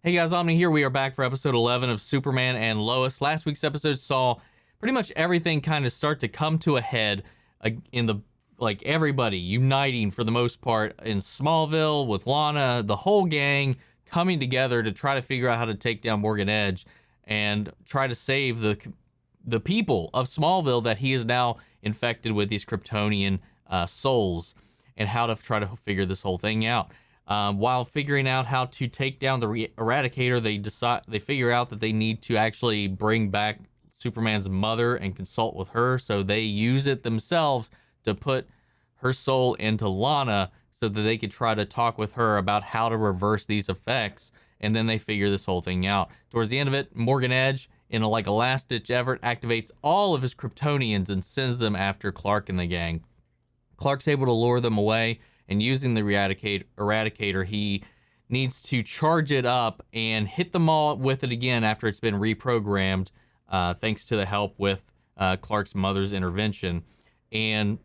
Hey guys, Omni here. We are back for episode 11 of Superman and Lois. Last week's episode saw pretty much everything kind of start to come to a head in the, like, everybody uniting for the most part in Smallville with Lana, the whole gang coming together to try to figure out how to take down Morgan Edge and try to save the people of Smallville that he is now infected with these Kryptonian souls, and how to try to figure this whole thing out. While figuring out how to take down the Eradicator, they figure out that they need to actually bring back Superman's mother and consult with her. So they use it themselves to put her soul into Lana so that they could try to talk with her about how to reverse these effects. And then they figure this whole thing out. Towards the end of it, Morgan Edge, in a last-ditch effort, activates all of his Kryptonians and sends them after Clark and the gang. Clark's able to lure them away, and using the Eradicator, he needs to charge it up and hit them all with it again after it's been reprogrammed, thanks to the help with Clark's mother's intervention. And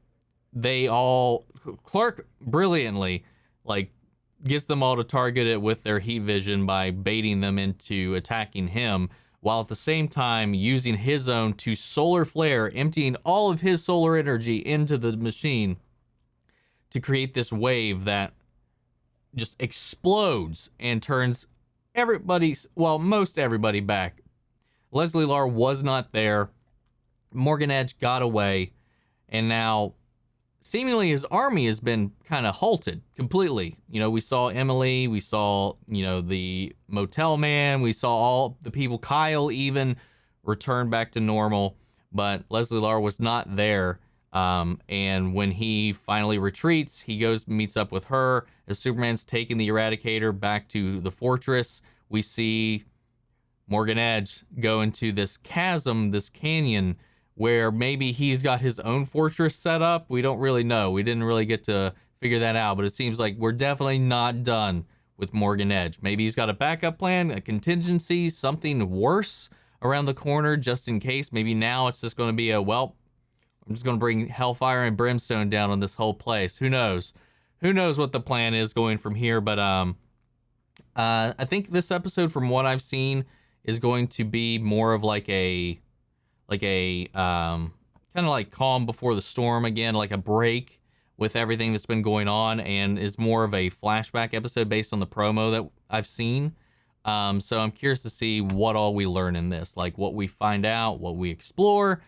Clark brilliantly, gets them all to target it with their heat vision by baiting them into attacking him, while at the same time using his own to solar flare, emptying all of his solar energy into the machine to create this wave that just explodes and turns most everybody back. Leslie Larr was not there. Morgan Edge got away, and now seemingly his army has been kind of halted completely. We saw Emily, we saw, the motel man, we saw all the people, Kyle even, return back to normal, but Leslie Larr was not there. And when he finally retreats, he goes meets up with her. As Superman's taking the Eradicator back to the fortress, we see Morgan Edge go into this chasm, this canyon, where maybe he's got his own fortress set up. We don't really know. We didn't really get to figure that out, but it seems like we're definitely not done with Morgan Edge. Maybe he's got a backup plan, a contingency, something worse around the corner just in case. Maybe now it's just going to be I'm just going to bring hellfire and brimstone down on this whole place. Who knows? Who knows what the plan is going from here? But I think this episode, from what I've seen, is going to be more of a kind of like calm before the storm again, like a break with everything that's been going on, and is more of a flashback episode based on the promo that I've seen. So I'm curious to see what all we learn in this, like what we find out, what we explore.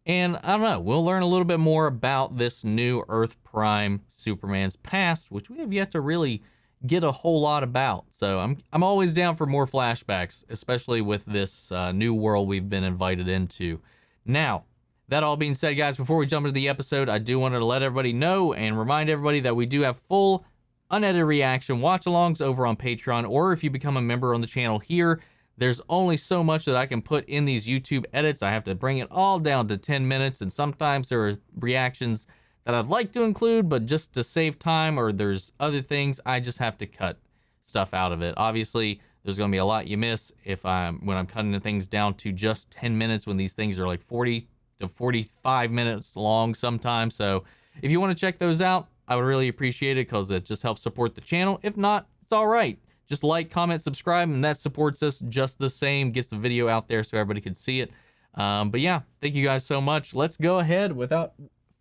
And I don't know, we'll learn a little bit more about this new Earth Prime Superman's past, which we have yet to really get a whole lot about. So I'm always down for more flashbacks, especially with this new world we've been invited into. Now, that all being said, guys, before we jump into the episode, I do want to let everybody know and remind everybody that we do have full unedited reaction watch-alongs over on Patreon, or if you become a member on the channel here, there's only so much that I can put in these YouTube edits. I have to bring it all down to 10 minutes, and sometimes there are reactions that I'd like to include, but just to save time, or there's other things, I just have to cut stuff out of it. Obviously, there's going to be a lot you miss when I'm cutting the things down to just 10 minutes when these things are like 40 to 45 minutes long sometimes. So if you want to check those out, I would really appreciate it, because it just helps support the channel. If not, it's all right. Just like, comment, subscribe, and that supports us just the same. Gets the video out there so everybody can see it. But yeah, thank you guys so much. Let's go ahead, without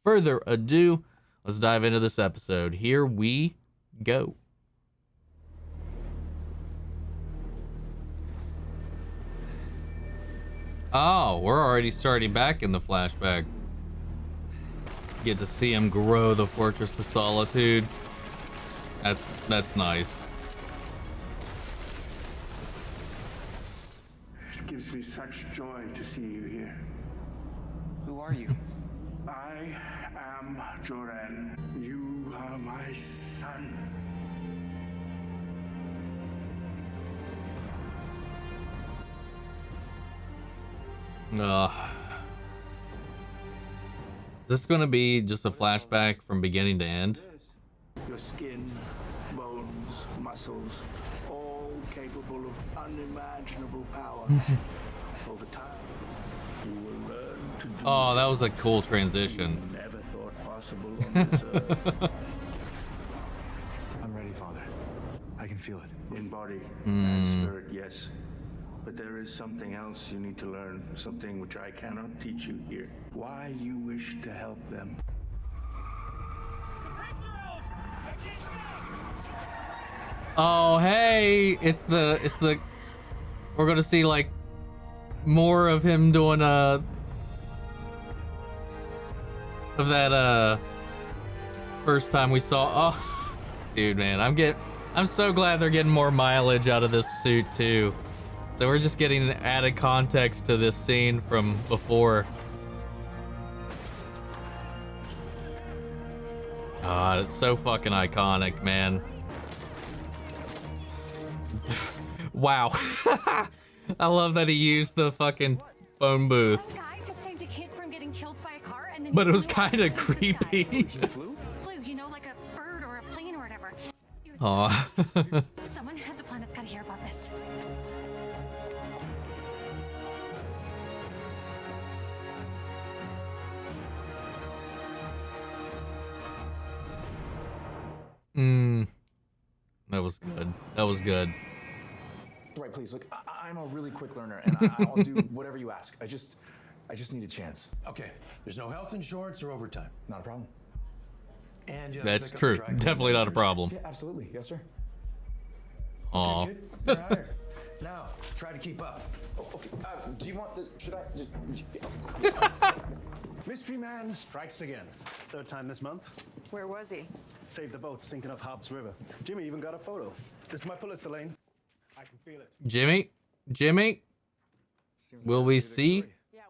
further ado, let's dive into this episode. Here we go. Oh, we're already starting back in the flashback. Get to see him grow the Fortress of Solitude. That's nice. It gives me such joy to see you here. Who are you? I am Joran. You are my son. Is this going to be just a flashback from beginning to end? Your skin, bones, muscles, all capable of unimaginable power. Over time, you will learn to do Oh, that was a cool transition. you never thought possible on this earth. I'm ready, Father. I can feel it. In body and spirit, yes. But there is something else you need to learn, something which I cannot teach you here. Why you wish to help them. Oh, hey, it's the we're gonna see like more of him doing of that first time we saw. Oh, dude, man, I'm so glad they're getting more mileage out of this suit too. So we're just getting an added context to this scene from before. God, it's so fucking iconic, man. Wow. I love that he used the fucking phone booth. Some guy just saved a kid from getting killed by a car, and then But it was flew kind of off into the sky. creepy. Flu? Flew, you know, like a bird or a plane or whatever. He was- Aw. Someone had the planet's gotta hear about this. That was good. That was good. Right, please. Look, I'm a really quick learner, and I'll do whatever you ask. I just need a chance. Okay, there's no health insurance or overtime. Not a problem. And you have to That's pick up true. the dry cleaning Definitely not a managers. problem. Yeah, absolutely. Yes, sir. Aw. Okay, kid, you're hired. Now, try to keep up. Oh, okay. Do you want the? Should I? Mystery man strikes again. Third time this month. Where was he? Saved the boat sinking off Hobbs River. Jimmy even got a photo. This is my Pulitzer Lane. I can feel it. Jimmy? Will we see? Yeah, I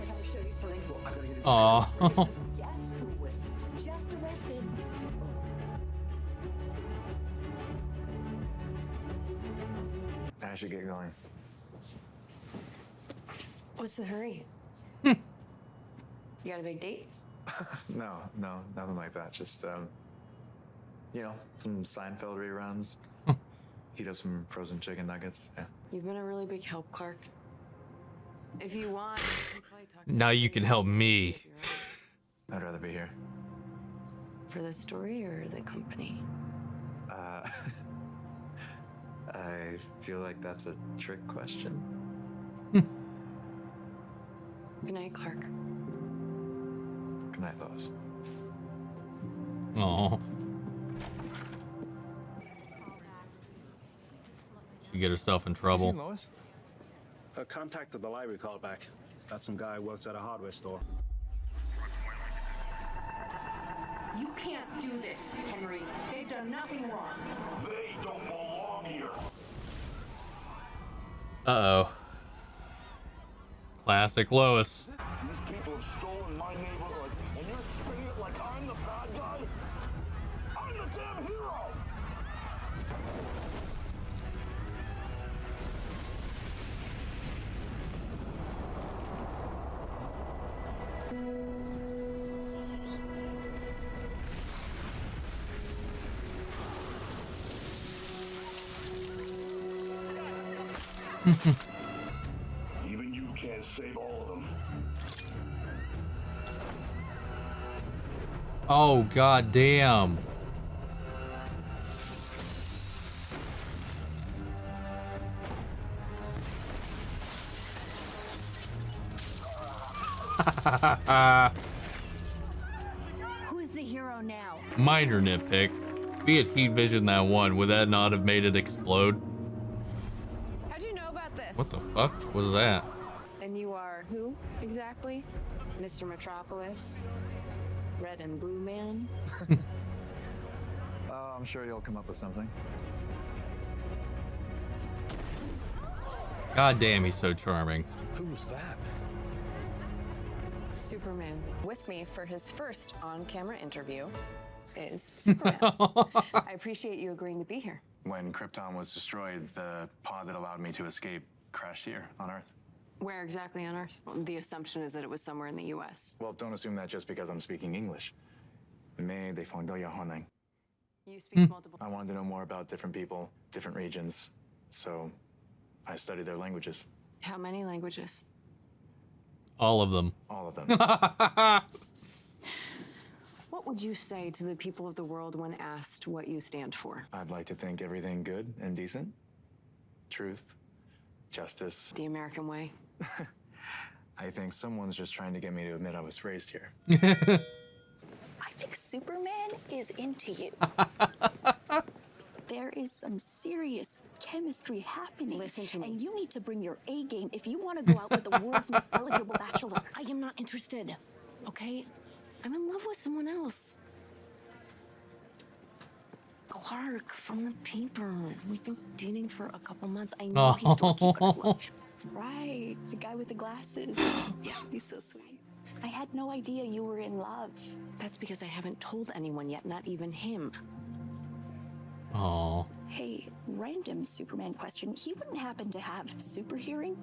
gotta show you something. Aw. Yes, who was just arrested. I should get going. What's the hurry? You got a big date? No, nothing like that. Just some Seinfeld reruns. Heat up some frozen chicken nuggets. Yeah. You've been a really big help, Clark. If you want, you can probably talk to Now me you can help me. I'd rather be here. For the story or the company? I feel like that's a trick question. Good night, Clark. Good night, Lois. Aw. She get herself in You trouble. seen Lois? Contacted the library call back. Got some guy who works at a hardware store. You can't do this, Henry. They've done nothing wrong. They don't belong here. Uh-oh. Classic Lois. These people have stolen my neighborhood, and you're spinning it like I'm the bad guy? I'm the damn hero! Even you can't save all of them. Oh, god damn. Who's the hero now? Minor nitpick. If he had heat vision that one, would that not have made it explode? How'd you know about this? What the fuck was that? And you are who, exactly? Mr. Metropolis? Red and Blue Man? I'm sure you'll come up with something. God damn, he's so charming. Who was that? Superman. With me for his first on-camera interview is Superman. I appreciate you agreeing to be here. When Krypton was destroyed, the pod that allowed me to escape crashed here on Earth. Where exactly on Earth? The assumption is that it was somewhere in the U.S. Well, don't assume that just because I'm speaking English. Mais défendons Hoechlin. You speak multiple... I wanted to know more about different people, different regions, so I studied their languages. How many languages? All of them. All of them. What would you say to the people of the world when asked what you stand for? I'd like to think everything good and decent. Truth, justice. The American way? I think someone's just trying to get me to admit I was raised here. I think Superman is into you. There is some serious chemistry happening. Listen to me. And you need to bring your A game if you want to go out with the world's most eligible bachelor. I am not interested, okay? I'm in love with someone else. Clark from the paper. We've been dating for a couple months. I know he's dorky, but I love him. Right, the guy with the glasses. Yeah, he's so sweet. I had no idea you were in love. That's because I haven't told anyone yet, not even him. Oh. Hey, random Superman question. He wouldn't happen to have super hearing?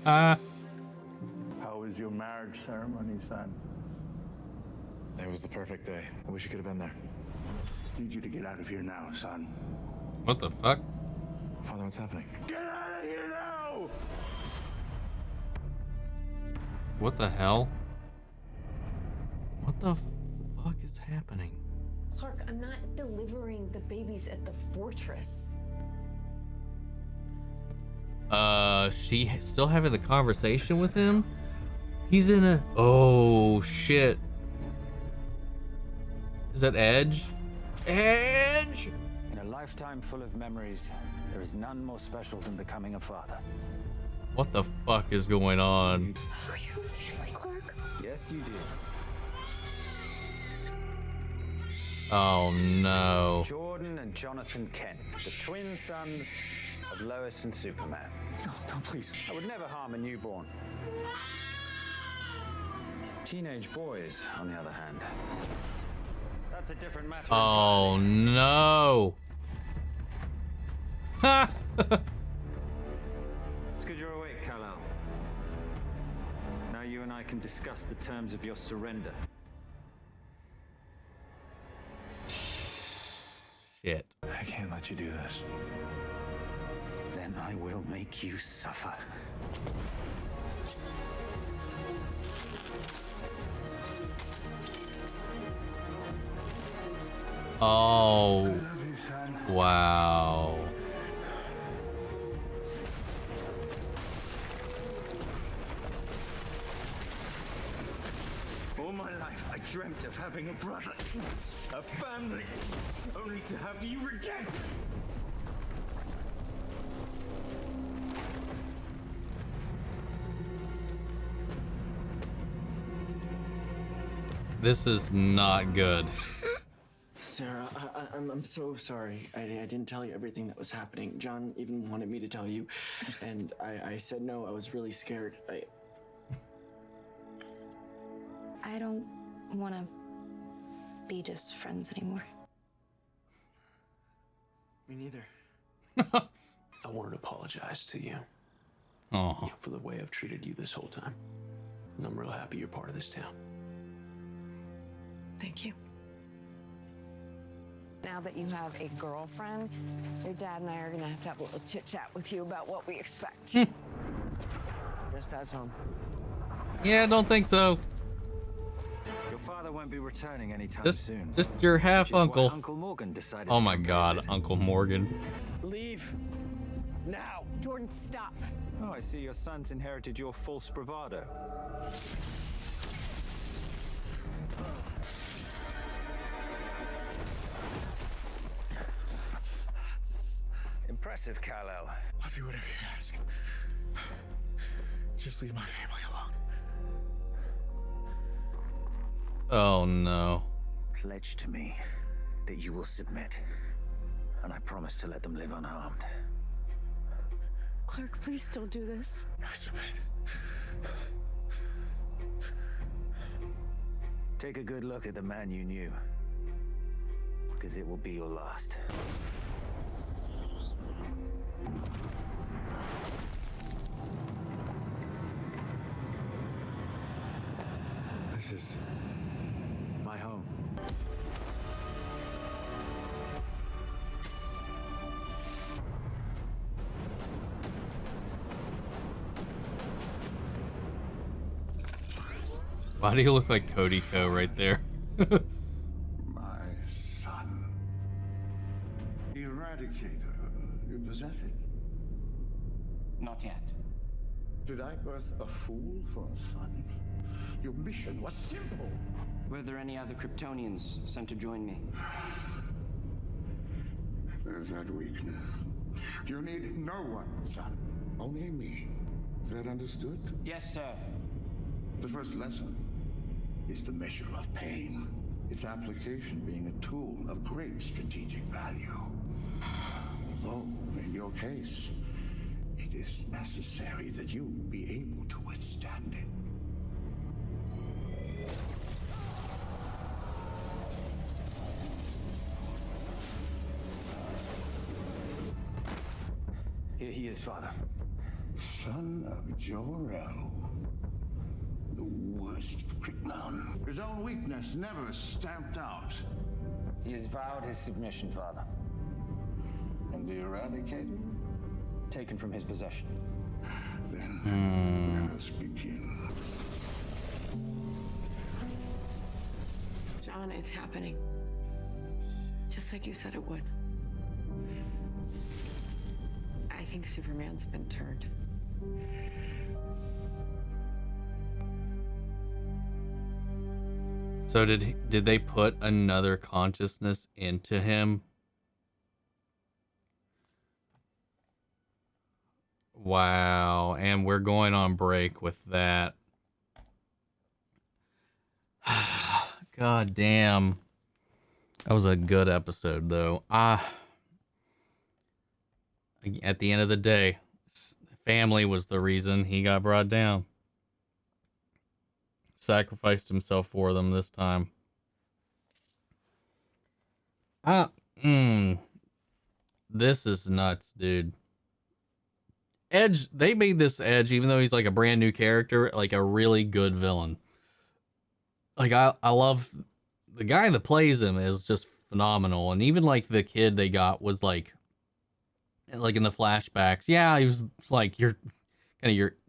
How was your marriage ceremony, son? It was the perfect day. I wish you could have been there. Need you to get out of here now, son. What the fuck? Father, what's happening? Get out of here now! What the hell? What the fuck is happening? Clark, I'm not delivering the babies at the fortress. She still having the conversation with him? He's in a... Oh, shit. Is that Edge? Edge! In a lifetime full of memories, there is none more special than becoming a father. What the fuck is going on? Oh, you have a family, Clark? Yes, you do. Oh, no. Jordan and Jonathan Kent, the twin sons of Lois and Superman. No, please. I would never harm a newborn. Teenage boys, on the other hand. That's a different matter. Oh, no. Ha! It's good you're awake, Kal-El. Now you and I can discuss the terms of your surrender. Shit. I can't let you do this. Then I will make you suffer. Oh. Wow. All my life, I dreamt of having a brother, a family, only to have you reject. This is not good. Sarah, I'm so sorry. I didn't tell you everything that was happening. John even wanted me to tell you, and I said no. I was really scared. I don't want to be just friends anymore. Me neither. I wanted to apologize to you Oh. for the way I've treated you this whole time. And I'm real happy you're part of this town. Thank you. Now that you have a girlfriend, your dad and I are gonna have to have a little chit-chat with you about what we expect. Guess Dad's home. Yeah, I don't think so. Your father won't be returning anytime Just soon. your Which half is why uncle. Uncle Morgan decided Oh to my come god, visit. Uncle Morgan. Leave. Now. Jordan, stop. Oh, I see your son's inherited your false bravado. Impressive, Kal-El. I'll do whatever you ask. Just leave my family alone. Oh no. Pledge to me that you will submit, and I promise to let them live unharmed. Clark, please don't do this. I submit. Take a good look at the man you knew, because it will be your last. This is My home. Why do you look like Cody Co right there? My son. The Eradicator. You possess it? Not yet. Did I birth a fool for a son? Your mission was simple. Were there any other Kryptonians sent to join me? There's that weakness. You need no one, son. Only me. Is that understood? Yes, sir. The first lesson is the measure of pain. Its application being a tool of great strategic value. Although, in your case, it is necessary that you be able to withstand it. Here he is, Father. Son of Jor-El. The worst Krypton. His own weakness never stamped out. He has vowed his submission, Father. And the Eradicator? Taken from his possession. Then let us begin. John, it's happening. Just like you said it would. I think Superman's been turned. So did they put another consciousness into him? Wow, and we're going on break with that. God damn. That was a good episode though. At the end of the day, family was the reason he got brought down. Sacrificed himself for them this time. This is nuts, dude. Edge, they made this Edge, even though he's like a brand new character, like a really good villain. Like I love the guy that plays him is just phenomenal. And even like the kid they got was like in the flashbacks. Yeah, he was like your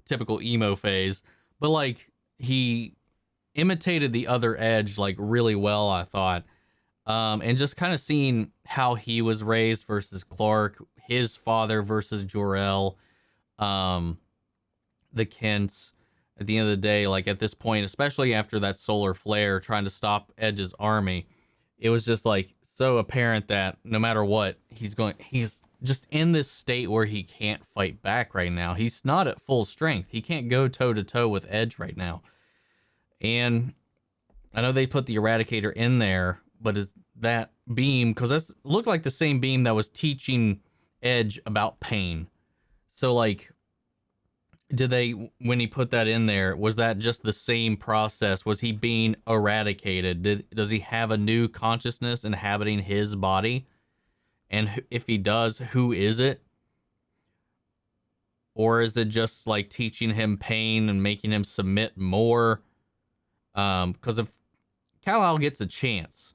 typical emo phase, but like he imitated the other Edge like really well, I thought. And just kind of seeing how he was raised versus Clark, his father versus Jor-El, the Kents. At the end of the day, like at this point, especially after that solar flare trying to stop Edge's army, it was just like so apparent that no matter what, he's just in this state where he can't fight back right now. He's not at full strength. He can't go toe to toe with Edge right now. And I know they put the Eradicator in there, but is that beam, because that looked like the same beam that was teaching Edge about pain. So like, did they, when he put that in there, was that just the same process? Was he being eradicated? Does he have a new consciousness inhabiting his body? And if he does, who is it? Or is it just like teaching him pain and making him submit more? Because if Kal-El gets a chance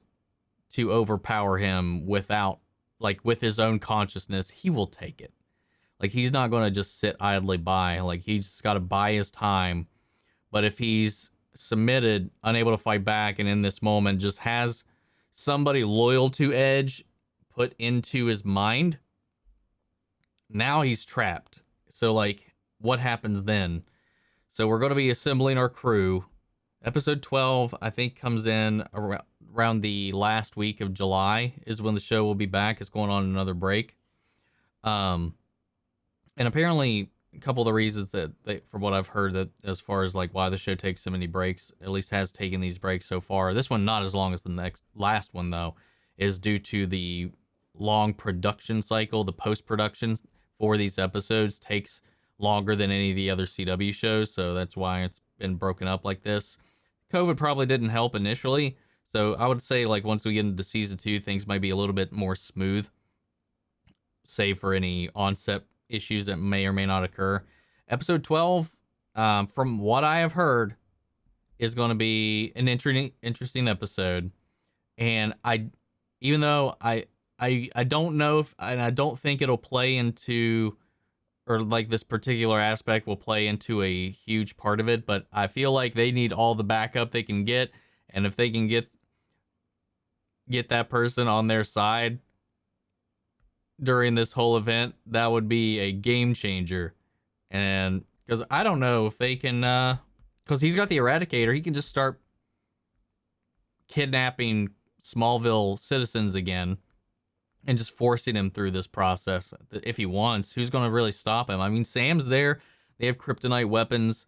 to overpower him without, like with his own consciousness, he will take it. Like he's not going to just sit idly by. Like he's just got to buy his time. But if he's submitted, unable to fight back, and in this moment just has somebody loyal to Edge put into his mind, now he's trapped. So like, what happens then? So we're going to be assembling our crew. Episode 12, I think, comes in around the last week of July is when the show will be back. It's going on another break. And apparently a couple of the reasons that from what I've heard, that as far as like why the show takes so many breaks, at least has taken these breaks so far. This one, not as long as the last one though, is due to the long production cycle. The post-production for these episodes takes longer than any of the other CW shows. So that's why it's been broken up like this. COVID probably didn't help initially. So I would say like once we get into season 2, things might be a little bit more smooth, save for any onset issues that may or may not occur. Episode 12, from what I have heard, is going to be an interesting episode. And even though I don't know if, and I don't think it'll play into or like this particular aspect will play into a huge part of it, but I feel like they need all the backup they can get, and if they can get that person on their side during this whole event, that would be a game changer. And because I don't know if they can, because he's got the Eradicator, he can just start kidnapping Smallville citizens again and just forcing him through this process if he wants. Who's going to really stop him? I mean, Sam's there. They have kryptonite weapons,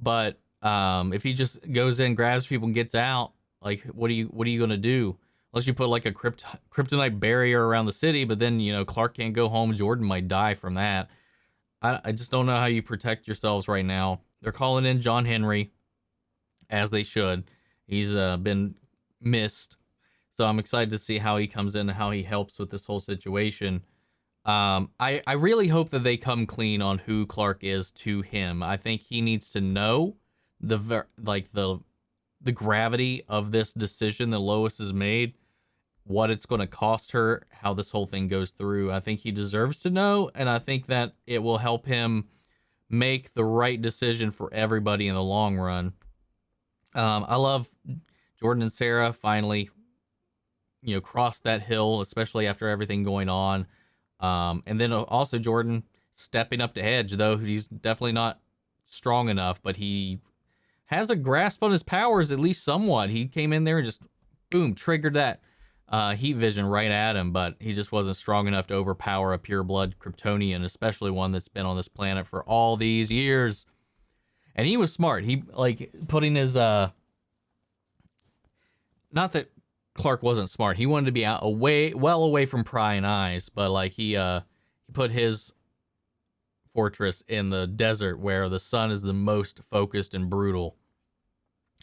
but if he just goes in, grabs people, and gets out, like, what are you going to do? Unless you put like a kryptonite barrier around the city, but then, you know, Clark can't go home. Jordan might die from that. I just don't know how you protect yourselves right now. They're calling in John Henry, as they should. He's been missed. So I'm excited to see how he comes in and how he helps with this whole situation. I really hope that they come clean on who Clark is to him. I think he needs to know the gravity of this decision that Lois has made, what it's going to cost her, how this whole thing goes through. I think he deserves to know, and I think that it will help him make the right decision for everybody in the long run. I love Jordan and Sarah finally, you know, crossed that hill, especially after everything going on. And then also Jordan stepping up to Edge, though he's definitely not strong enough, but he has a grasp on his powers, at least somewhat. He came in there and just, boom, triggered that heat vision right at him, but he just wasn't strong enough to overpower a pure blood Kryptonian, especially one that's been on this planet for all these years. And he was smart. He, like, putting his, not that Clark wasn't smart. He wanted to be well away from prying eyes, but like he put his fortress in the desert where the sun is the most focused and brutal.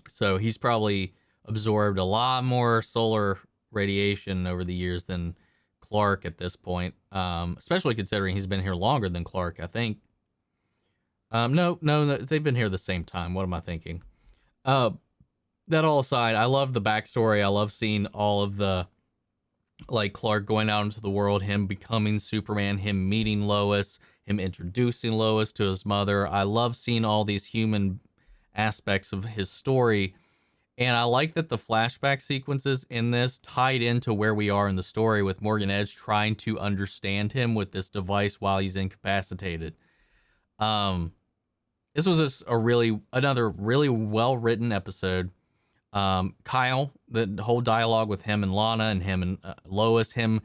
So he's probably absorbed a lot more solar radiation over the years than Clark at this point, especially considering he's been here longer than Clark, I think. No, they've been here the same time. What am I thinking? That all aside, I love the backstory. I love seeing all of the, like, Clark going out into the world, him becoming Superman, him meeting Lois, him introducing Lois to his mother. I love seeing all these human aspects of his story. And I like that the flashback sequences in this tied into where we are in the story with Morgan Edge trying to understand him with this device while he's incapacitated. This was just another really well-written episode. Kyle, the whole dialogue with him and Lana and him and Lois, him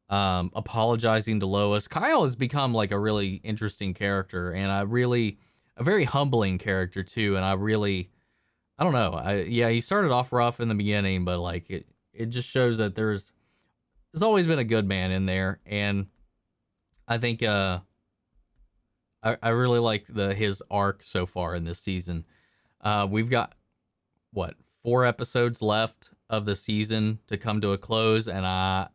apologizing to Lois. Kyle has become like a really interesting character, and a very humbling character too. And I don't know. He started off rough in the beginning, but like it just shows that there's always been a good man in there, and I think I really like his arc so far in this season. We've got 4 episodes left of the season to come to a close, and I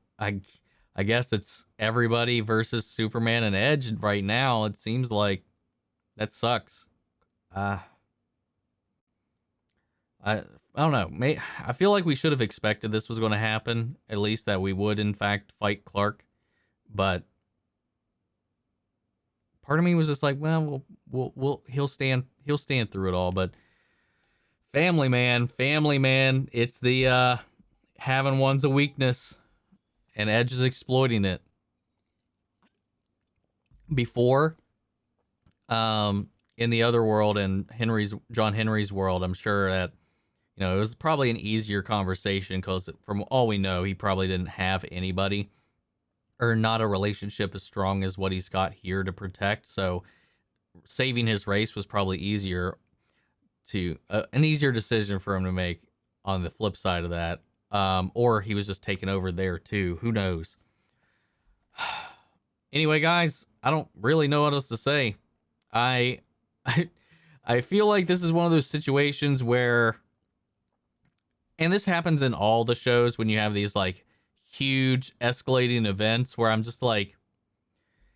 guess it's everybody versus Superman and Edge right now. It seems like that sucks. I don't know. I feel like we should have expected this was going to happen, at least that we would in fact fight Clark, but part of me was just like, well, he'll stand through it all. But family man, it's the having one's a weakness, and Edge is exploiting it. Before, in the other world, and John Henry's world, I'm sure that, you know, it was probably an easier conversation because from all we know, he probably didn't have anybody or not a relationship as strong as what he's got here to protect. So saving his race was probably an easier decision for him to make on the flip side of that. Or he was just taking over there too. Who knows? Anyway, guys, I don't really know what else to say. I feel like this is one of those situations where, and this happens in all the shows when you have these like huge escalating events where I'm just like,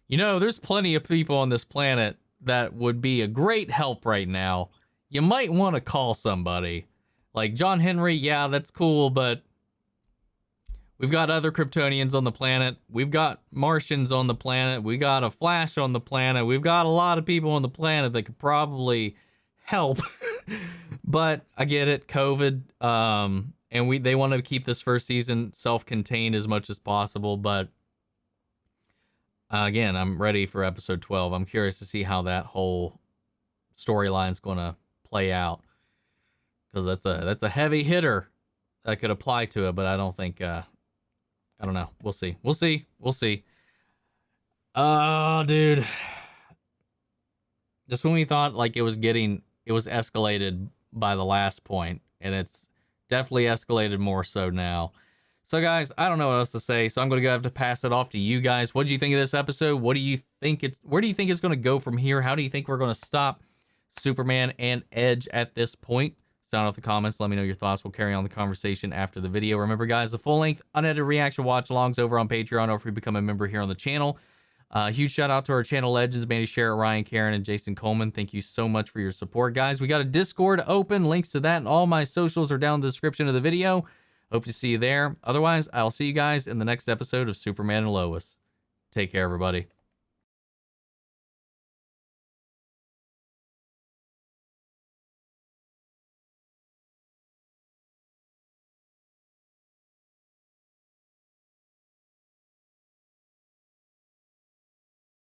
you know, there's plenty of people on this planet that would be a great help right now. You might want to call somebody. Like John Henry, yeah, that's cool, but We've got other Kryptonians on the planet. We've got Martians on the planet. We got a Flash on the planet. We've got a lot of people on the planet that could probably help. But I get it, COVID. And they want to keep this first season self-contained as much as possible. But again, I'm ready for episode 12. I'm curious to see how that whole storyline is going to play out, because that's a heavy hitter that could apply to it. But I don't think. I don't know. We'll see. We'll see. Oh, dude. Just when we thought like it was escalated by the last point, and it's definitely escalated more so now. So guys, I don't know what else to say, so I'm going to have to pass it off to you guys. What do you think of this episode? Where do you think it's going to go from here? How do you think we're going to stop Superman and Edge at this point? Sound off the comments. Let me know your thoughts. We'll carry on the conversation after the video. Remember, guys, the full-length, unedited reaction watch-alongs over on Patreon, or if you become a member here on the channel. Huge shout-out to our channel legends, Mandy Sherritt, Ryan Karen, and Jason Coleman. Thank you so much for your support, guys. We got a Discord open. Links to that and all my socials are down in the description of the video. Hope to see you there. Otherwise, I'll see you guys in the next episode of Superman and Lois. Take care, everybody.